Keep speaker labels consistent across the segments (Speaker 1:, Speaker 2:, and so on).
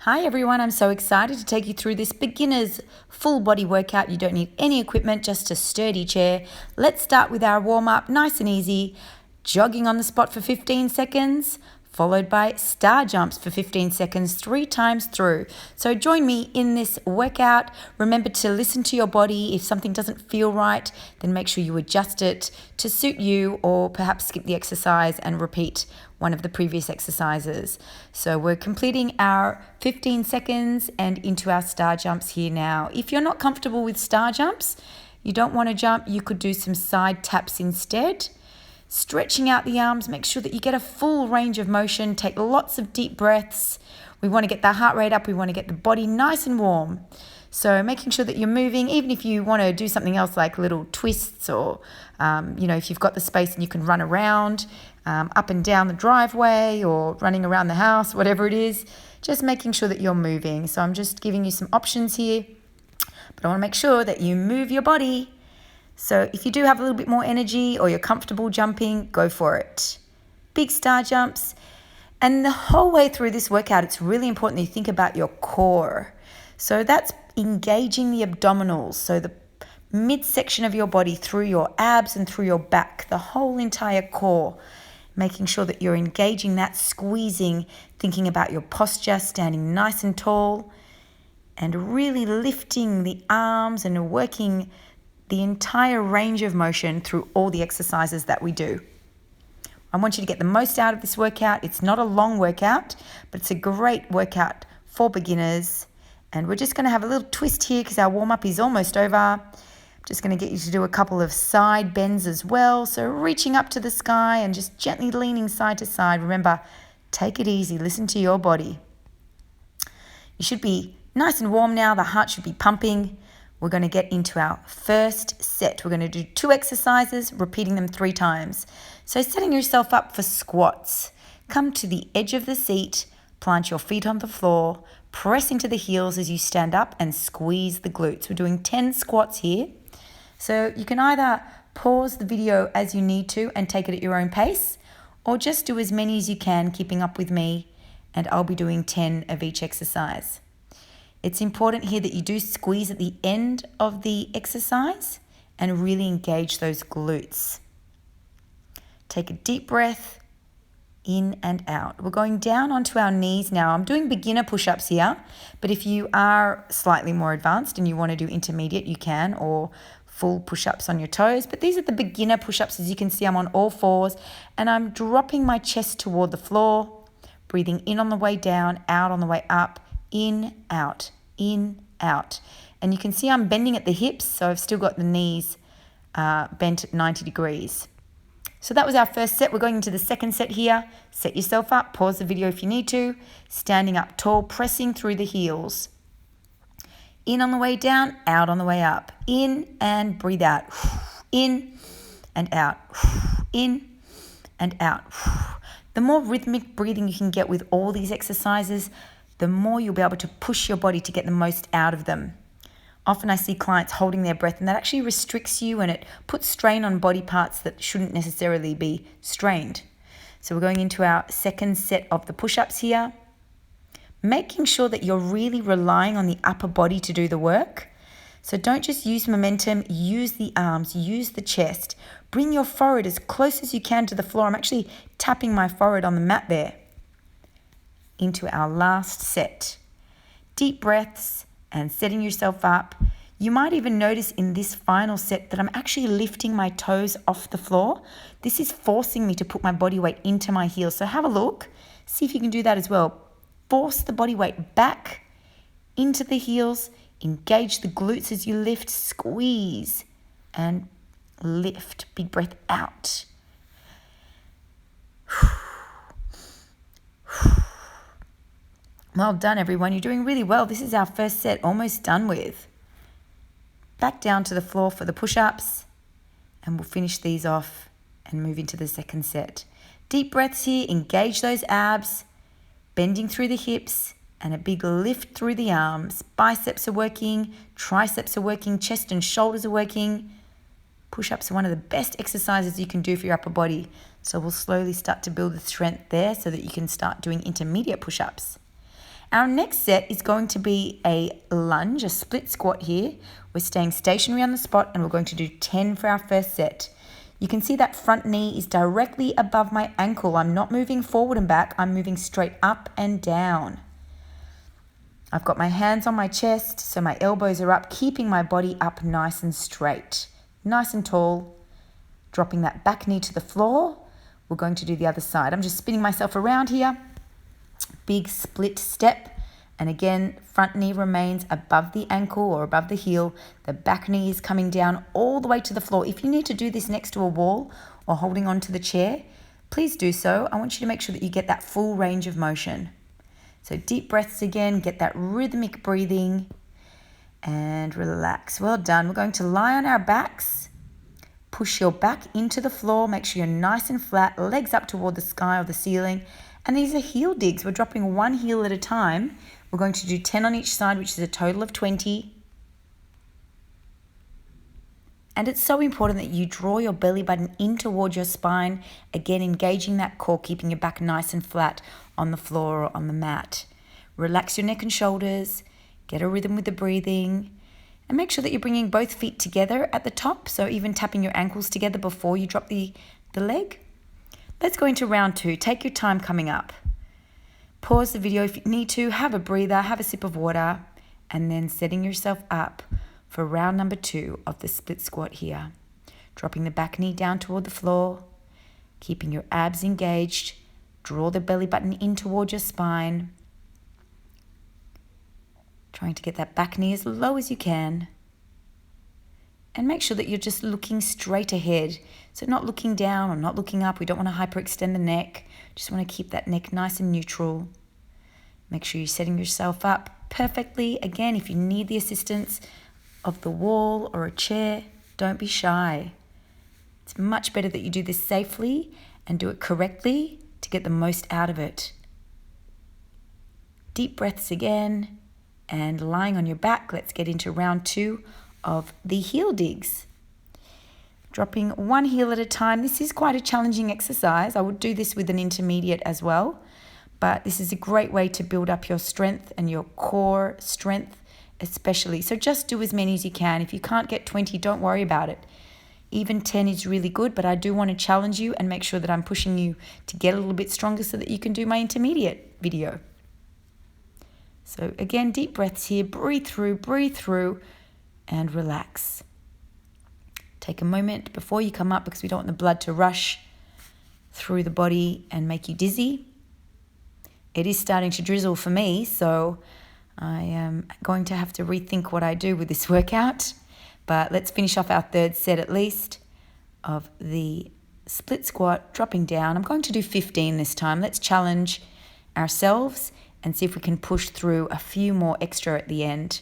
Speaker 1: Hi everyone, I'm so excited to take you through this beginner's full body workout. You don't need any equipment, just a sturdy chair. Let's start with our warm-up, nice and easy. Jogging on the spot for 15 seconds, followed by star jumps for 15 seconds, 3 times through. So join me in this workout. Remember to listen to your body. If something doesn't feel right, then make sure you adjust it to suit you, or perhaps skip the exercise and repeat one of the previous exercises. So we're completing our 15 seconds and into our star jumps here now. If you're not comfortable with star jumps, you don't want to jump, you could do some side taps instead. Stretching out the arms, make sure that you get a full range of motion. Take lots of deep breaths. We want to get the heart rate up. We want to get the body nice and warm. So making sure that you're moving, even if you want to do something else like little twists or, if you've got the space and you can run around up and down the driveway or running around the house, whatever it is, just making sure that you're moving. So I'm just giving you some options here, but I want to make sure that you move your body. So if you do have a little bit more energy or you're comfortable jumping, go for it. Big star jumps. And the whole way through this workout, it's really important that you think about your core. So that's engaging the abdominals, so the midsection of your body through your abs and through your back, the whole entire core. Making sure that you're engaging that, squeezing, thinking about your posture, standing nice and tall, and really lifting the arms and working the entire range of motion through all the exercises that we do. I want you to get the most out of this workout. It's not a long workout, but it's a great workout for beginners. And we're just going to have a little twist here because our warm-up is almost over. Just going to get you to do a couple of side bends as well. So reaching up to the sky and just gently leaning side to side. Remember, take it easy. Listen to your body. You should be nice and warm now. The heart should be pumping. We're going to get into our first set. We're going to do 2 exercises, repeating them 3 times. So setting yourself up for squats. Come to the edge of the seat, plant your feet on the floor, press into the heels as you stand up and squeeze the glutes. We're doing 10 squats here. So you can either pause the video as you need to and take it at your own pace, or just do as many as you can, keeping up with me, and I'll be doing 10 of each exercise. It's important here that you do squeeze at the end of the exercise and really engage those glutes. Take a deep breath in and out. We're going down onto our knees now. I'm doing beginner push-ups here, but if you are slightly more advanced and you want to do intermediate, you can, or full push-ups on your toes. But these are the beginner push-ups. As you can see, I'm on all fours and I'm dropping my chest toward the floor, breathing in on the way down, out on the way up, in, out, out. And you can see I'm bending at the hips, so I've still got the knees bent at 90 degrees. So that was our first set. We're going into the second set here. Set yourself up, pause the video if you need to. Standing up tall, pressing through the heels. In on the way down, out on the way up. In and breathe out. In and out. In and out. The more rhythmic breathing you can get with all these exercises, the more you'll be able to push your body to get the most out of them. Often I see clients holding their breath, and that actually restricts you and it puts strain on body parts that shouldn't necessarily be strained. So we're going into our second set of the push-ups here. Making sure that you're really relying on the upper body to do the work. So don't just use momentum, use the arms, use the chest. Bring your forehead as close as you can to the floor. I'm actually tapping my forehead on the mat there. Into our last set. Deep breaths and setting yourself up. You might even notice in this final set that I'm actually lifting my toes off the floor. This is forcing me to put my body weight into my heels. So have a look. See if you can do that as well. Force the body weight back into the heels. Engage the glutes as you lift. Squeeze and lift. Big breath out. Well done, everyone. You're doing really well. This is our first set, almost done with. Back down to the floor for the push-ups, and we'll finish these off and move into the second set. Deep breaths here. Engage those abs, bending through the hips, and a big lift through the arms. Biceps are working, triceps are working, chest and shoulders are working. Push-ups are one of the best exercises you can do for your upper body. So we'll slowly start to build the strength there so that you can start doing intermediate push-ups. Our next set is going to be a lunge, a split squat here. We're staying stationary on the spot and we're going to do 10 for our first set. You can see that front knee is directly above my ankle. I'm not moving forward and back, I'm moving straight up and down. I've got my hands on my chest, so my elbows are up, keeping my body up nice and straight, nice and tall. Dropping that back knee to the floor. We're going to do the other side. I'm just spinning myself around here. Big split step. And again, front knee remains above the ankle or above the heel. The back knee is coming down all the way to the floor. If you need to do this next to a wall or holding on to the chair, please do so. I want you to make sure that you get that full range of motion. So deep breaths again, get that rhythmic breathing and relax. Well done. We're going to lie on our backs. Push your back into the floor. Make sure you're nice and flat, legs up toward the sky or the ceiling. And these are heel digs. We're dropping one heel at a time. We're going to do 10 on each side, which is a total of 20. And it's so important that you draw your belly button in toward your spine. Again, engaging that core, keeping your back nice and flat on the floor or on the mat. Relax your neck and shoulders. Get a rhythm with the breathing. And make sure that you're bringing both feet together at the top, so even tapping your ankles together before you drop the leg. Let's go into round 2. Take your time coming up. Pause the video if you need to, have a breather, have a sip of water, and then setting yourself up for round number 2 of the split squat here. Dropping the back knee down toward the floor, keeping your abs engaged, draw the belly button in toward your spine. Trying to get that back knee as low as you can. And make sure that you're just looking straight ahead. So not looking down or not looking up. We don't want to hyperextend the neck. Just want to keep that neck nice and neutral. Make sure you're setting yourself up perfectly. Again, if you need the assistance of the wall or a chair, don't be shy. It's much better that you do this safely and do it correctly to get the most out of it. Deep breaths again. And lying on your back, let's get into round 2 of the heel digs. Dropping one heel at a time. This is quite a challenging exercise. I would do this with an intermediate as well, but this is a great way to build up your strength and your core strength especially. So just do as many as you can. If you can't get 20, don't worry about it. Even 10 is really good, but I do want to challenge you and make sure that I'm pushing you to get a little bit stronger so that you can do my intermediate video. So again, deep breaths here, breathe through, and relax. Take a moment before you come up because we don't want the blood to rush through the body and make you dizzy. It is starting to drizzle for me, so I am going to have to rethink what I do with this workout. But let's finish off our third set at least of the split squat, dropping down. I'm going to do 15 this time. Let's challenge ourselves and see if we can push through a few more extra at the end.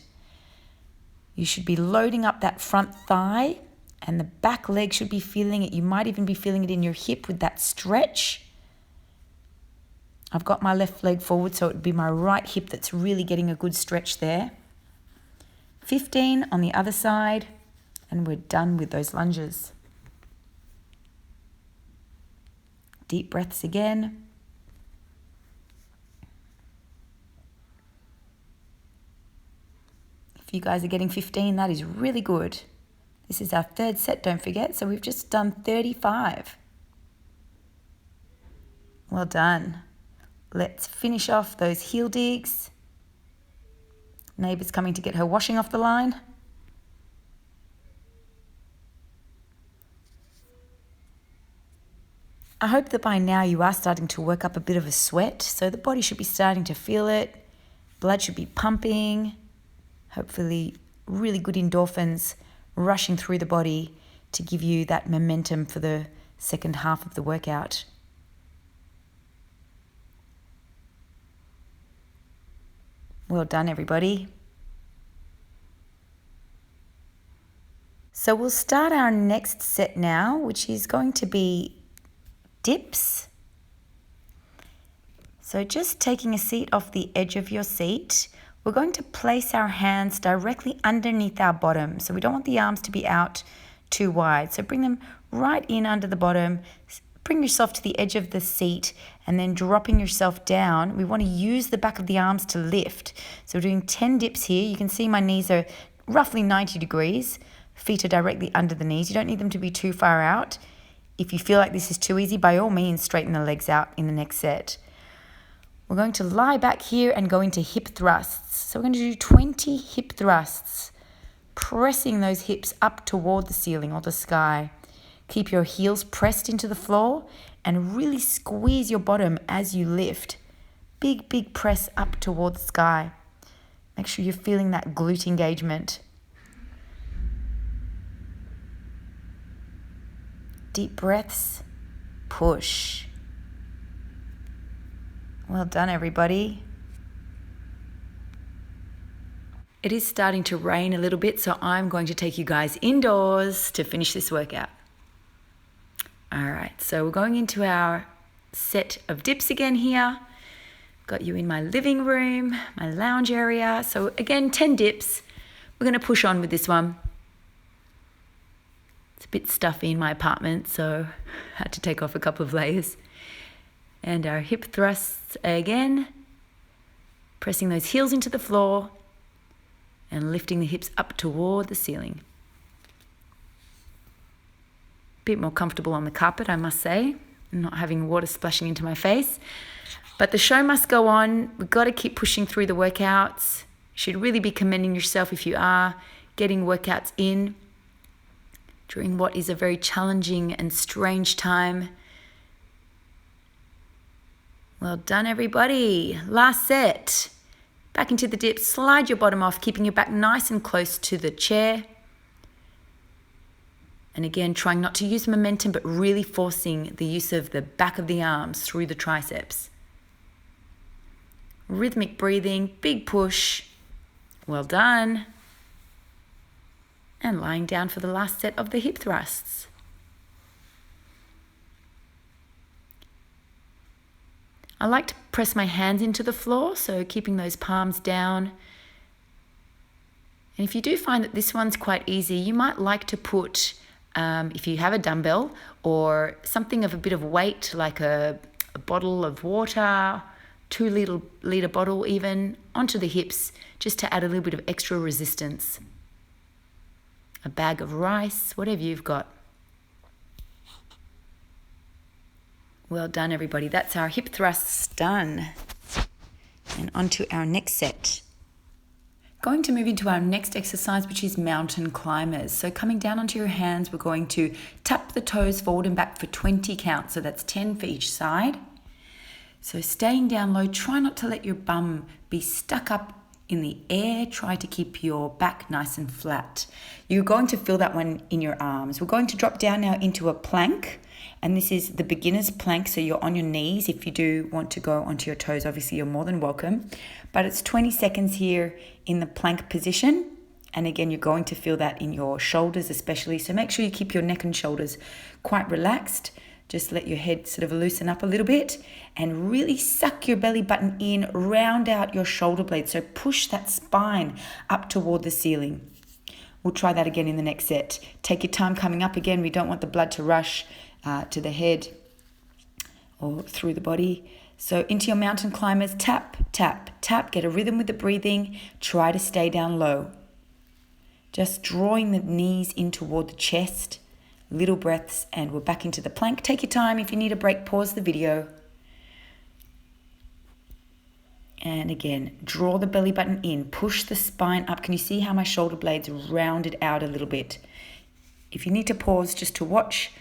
Speaker 1: You should be loading up that front thigh and the back leg should be feeling it. You might even be feeling it in your hip with that stretch. I've got my left leg forward, so it would be my right hip that's really getting a good stretch there. 15 on the other side, and we're done with those lunges. Deep breaths again. If you guys are getting 15, that is really good. This is our third set, don't forget. So we've just done 35. Well done. Let's finish off those heel digs. Neighbour's coming to get her washing off the line. I hope that by now you are starting to work up a bit of a sweat, so the body should be starting to feel it. Blood should be pumping. Hopefully really good endorphins rushing through the body to give you that momentum for the second half of the workout. Well done, everybody. So we'll start our next set now, which is going to be dips. So just taking a seat off the edge of your seat, we're going to place our hands directly underneath our bottom. So we don't want the arms to be out too wide. So bring them right in under the bottom. Bring yourself to the edge of the seat and then dropping yourself down. We want to use the back of the arms to lift. So we're doing 10 dips here. You can see my knees are roughly 90 degrees. Feet are directly under the knees. You don't need them to be too far out. If you feel like this is too easy, by all means, straighten the legs out in the next set. We're going to lie back here and go into hip thrusts. So we're going to do 20 hip thrusts, pressing those hips up toward the ceiling or the sky. Keep your heels pressed into the floor and really squeeze your bottom as you lift. Big, big press up toward the sky. Make sure you're feeling that glute engagement. Deep breaths, push. Well done, everybody. It is starting to rain a little bit, so I'm going to take you guys indoors to finish this workout. All right, so we're going into our set of dips again here. Got you in my living room, my lounge area. So again, 10 dips. We're going to push on with this one. It's a bit stuffy in my apartment, so I had to take off a couple of layers. And our hip thrusts again, pressing those heels into the floor and lifting the hips up toward the ceiling. Bit more comfortable on the carpet, I must say, not having water splashing into my face. But the show must go on. We've got to keep pushing through the workouts. You should really be commending yourself if you are getting workouts in during what is a very challenging and strange time. Well done, everybody. Last set. Back into the dip. Slide your bottom off, keeping your back nice and close to the chair. And again, trying not to use momentum, but really forcing the use of the back of the arms through the triceps. Rhythmic breathing, big push. Well done. And lying down for the last set of the hip thrusts. I like to press my hands into the floor, so keeping those palms down. And if you do find that this one's quite easy, you might like to put, if you have a dumbbell or something of a bit of weight, like a bottle of water, 2 liter bottle even, onto the hips, just to add a little bit of extra resistance. A bag of rice, whatever you've got. Well done, everybody. That's our hip thrusts done. And on to our next set. Going to move into our next exercise, which is mountain climbers. So coming down onto your hands, we're going to tap the toes forward and back for 20 counts. So that's 10 for each side. So staying down low, try not to let your bum be stuck up in the air. Try to keep your back nice and flat. You're going to feel that one in your arms. We're going to drop down now into a plank. And this is the beginner's plank, so you're on your knees. If you do want to go onto your toes, obviously you're more than welcome. But it's 20 seconds here in the plank position. And again, you're going to feel that in your shoulders especially. So make sure you keep your neck and shoulders quite relaxed. Just let your head sort of loosen up a little bit and really suck your belly button in, round out your shoulder blades. So push that spine up toward the ceiling. We'll try that again in the next set. Take your time coming up again. We don't want the blood to rush to the head or through the body. So into your mountain climbers, tap, tap, tap. Get a rhythm with the breathing. Try to stay down low. Just drawing the knees in toward the chest. Little breaths, and we're back into the plank. Take your time. If you need a break, pause the video. And again, draw the belly button in. Push the spine up. Can you see how my shoulder blades rounded out a little bit? If you need to pause just to watch,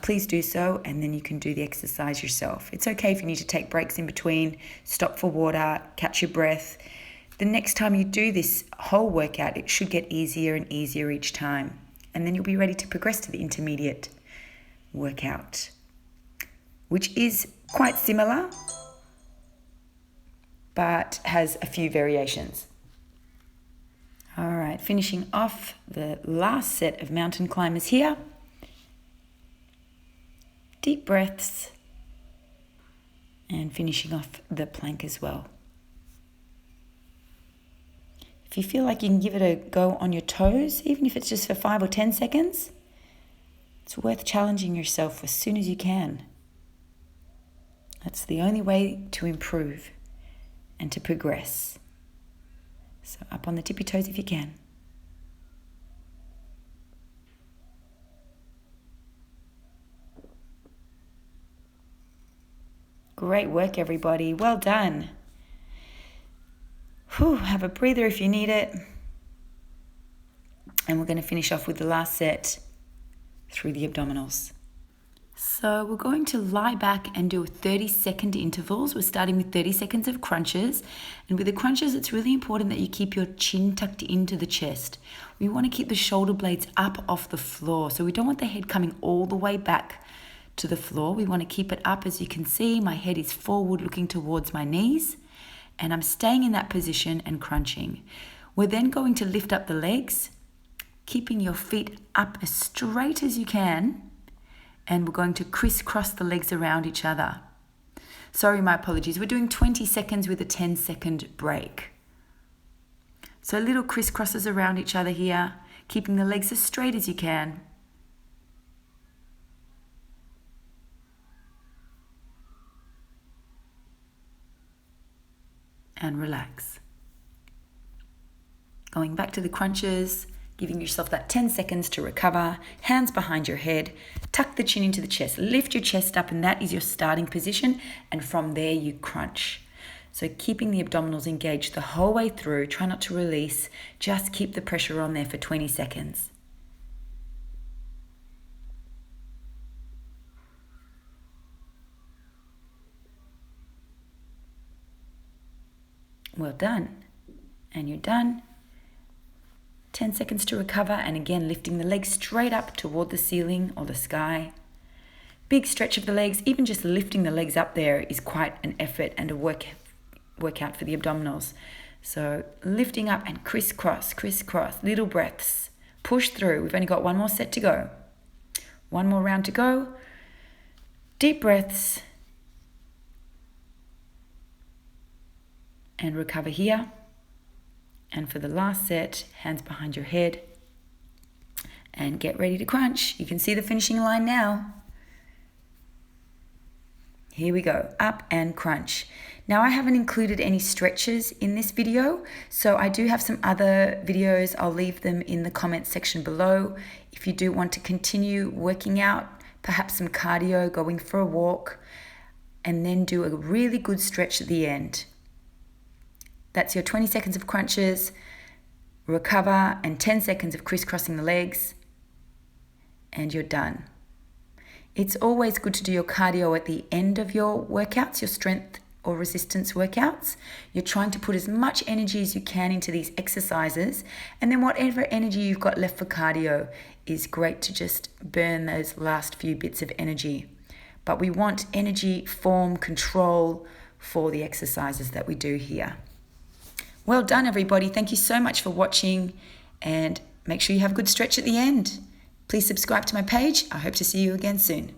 Speaker 1: please do so, and then you can do the exercise yourself. It's okay if you need to take breaks in between, stop for water, catch your breath. The next time you do this whole workout, it should get easier and easier each time. And then you'll be ready to progress to the intermediate workout, which is quite similar, but has a few variations. All right, finishing off the last set of mountain climbers here. Deep breaths, and finishing off the plank as well. If you feel like you can give it a go on your toes, even if it's just for 5 or 10 seconds, it's worth challenging yourself as soon as you can. That's the only way to improve and to progress. So up on the tippy toes if you can. Great work, everybody. Well done. Whew, have a breather if you need it. And we're going to finish off with the last set through the abdominals. So we're going to lie back and do 30-second intervals. We're starting with 30 seconds of crunches. And with the crunches, it's really important that you keep your chin tucked into the chest. We want to keep the shoulder blades up off the floor. So we don't want the head coming all the way back to the floor. We want to keep it up. As you can see, my head is forward looking towards my knees. And I'm staying in that position and crunching. We're then going to lift up the legs, keeping your feet up as straight as you can. And we're going to crisscross the legs around each other. Sorry, my apologies. We're doing 20 seconds with a 10-second break. So little crisscrosses around each other here, keeping the legs as straight as you can. And relax. Going back to the crunches, giving yourself that 10 seconds to recover, hands behind your head, tuck the chin into the chest, lift your chest up, and that is your starting position, and from there you crunch. So keeping the abdominals engaged the whole way through, try not to release, just keep the pressure on there for 20 seconds. Well done. And you're done. 10 seconds to recover, and again lifting the legs straight up toward the ceiling or the sky. Big stretch of the legs. Even just lifting the legs up there is quite an effort and a workout for the abdominals. So lifting up and crisscross, crisscross, little breaths. Push through. We've only got one more set to go. One more round to go. Deep breaths. And recover here. And for the last set, hands behind your head. And get ready to crunch. You can see the finishing line now. Here we go, up and crunch. Now I haven't included any stretches in this video, so I do have some other videos. I'll leave them in the comments section below. If you do want to continue working out, perhaps some cardio, going for a walk, and then do a really good stretch at the end. That's your 20 seconds of crunches, recover, and 10 seconds of crisscrossing the legs, and you're done. It's always good to do your cardio at the end of your workouts, your strength or resistance workouts. You're trying to put as much energy as you can into these exercises, and then whatever energy you've got left for cardio is great to just burn those last few bits of energy. But we want energy, form, control for the exercises that we do here. Well done, everybody. Thank you so much for watching, and make sure you have a good stretch at the end. Please subscribe to my page. I hope to see you again soon.